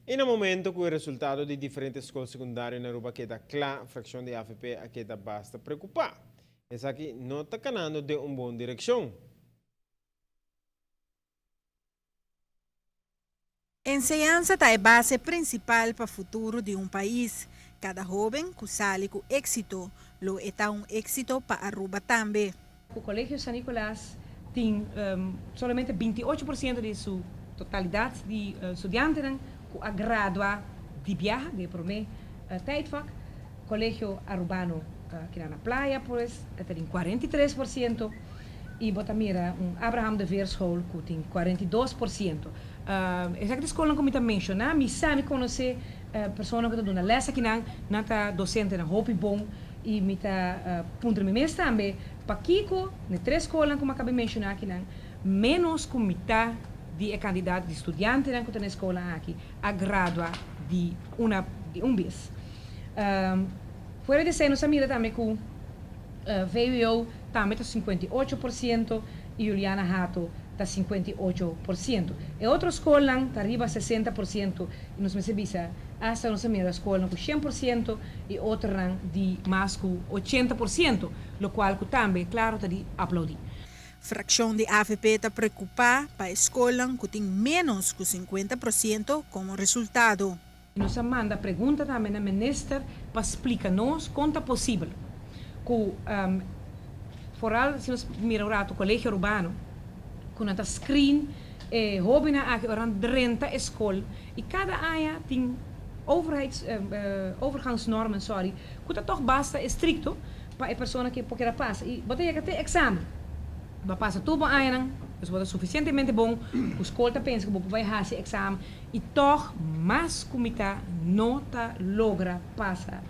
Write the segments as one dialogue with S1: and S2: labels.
S1: E no momento que o resultado de diferentes escolas secundárias na Aruba queda claro, a fração de AFP queda basta preocupar. Essa aqui não está caminhando de uma boa direção.
S2: Enseñanza é a base principal para o futuro de um país. Cada jovem que sale com êxito, lo está um êxito para Aruba também.
S3: O Colégio San Nicolás tem somente 28% de sua totalidade de estudantes que graduam de viagem, de primeiro tijdvak. Colégio Arubano, que na praia, pois, tem 43%. E Botamira, Abraham de Veerschool, que tem 42%. Essa escola que eu mencionei, me sabe conhecer pessoas que estão les aqui, na docente na Hopi Bom, e me está punto de mês também, para Kiko, nas três escolas que eu acabei de mencionar aqui, menos que metade de candidatos de estudantes que estão na escola aqui, a graduar de um mês. Fora de ser, nós sabemos também que VWO também está 58% e Juliana Hato está 58%. E outra escola está arriba 60% e nós sabemos hasta nós sabemos a escola com 100% e outra de mais que 80%, o qual também, claro, está de aplaudir.
S2: Fração de AFP está preocupada para a escola que tem menos que 50% como resultado.
S3: Nós manda pergunta também ao ministro para explicar-nos como é possível que, vooral se nós miramos o colégio urbano, que nós screen, jovens aqui oran 30 escolas e cada área tem overgangsnormen, sorry, que toch basta estricto para a pessoa que pode passar. E você tem que ter exame. Vai passar tudo bem aí, dus wordt suficientemente bom, a escola pensa que vai fazer esse exame e toch mais comita não tá logra passar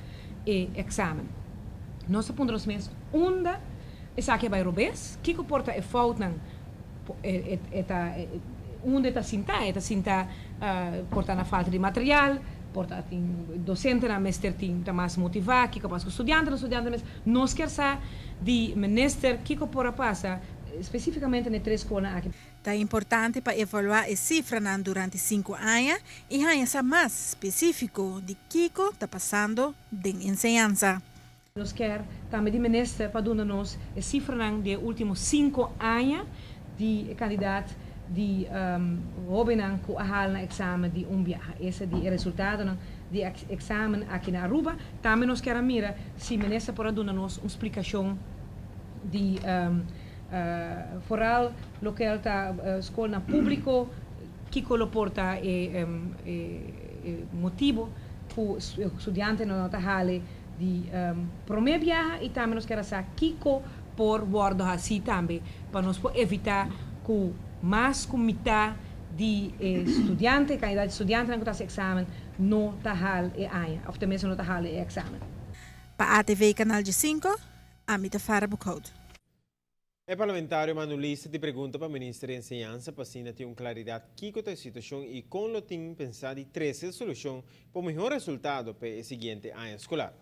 S3: o exame. Nós apontamos mesmo onde essa aqui vai robes, que porta é falta onde está sinta porta na falta de material, porta tem docente na mestre tem mais motivado, que capaz que estudante mas nós quer saber de minister que porta passa especificamente nas três escolas aqui.
S2: É importante para evaluar a cifra durante 5 anos e é mais específico de Kiko está passando de enseñanza.
S3: Nós quer também de minister para dar-nos a cifra de últimos 5 anos de candidato de jovens que halen examen de viagem. Esse é o resultado de examen aqui na Aruba. Também nós queremos mirar se o minister pode dar-nos uma explicação de vooral local ta escola público que coloporta motivo para estudante não ta hale de primeira viagem e também nós queremos saber Kiko por bordo assim também para nós evitar que mais que metade de estudante, candidato de estudante não está examen não ta hale ou também não ta hale examen.
S2: Para a ATV Canal de 5, Amita Farah Bukout.
S1: O parlamentário Manulista te pergunta para o Ministro de Enseñanza para si ter uma claridade que a situação e como tem pensado em 13 soluções para o melhor resultado para o seguinte ano escolar.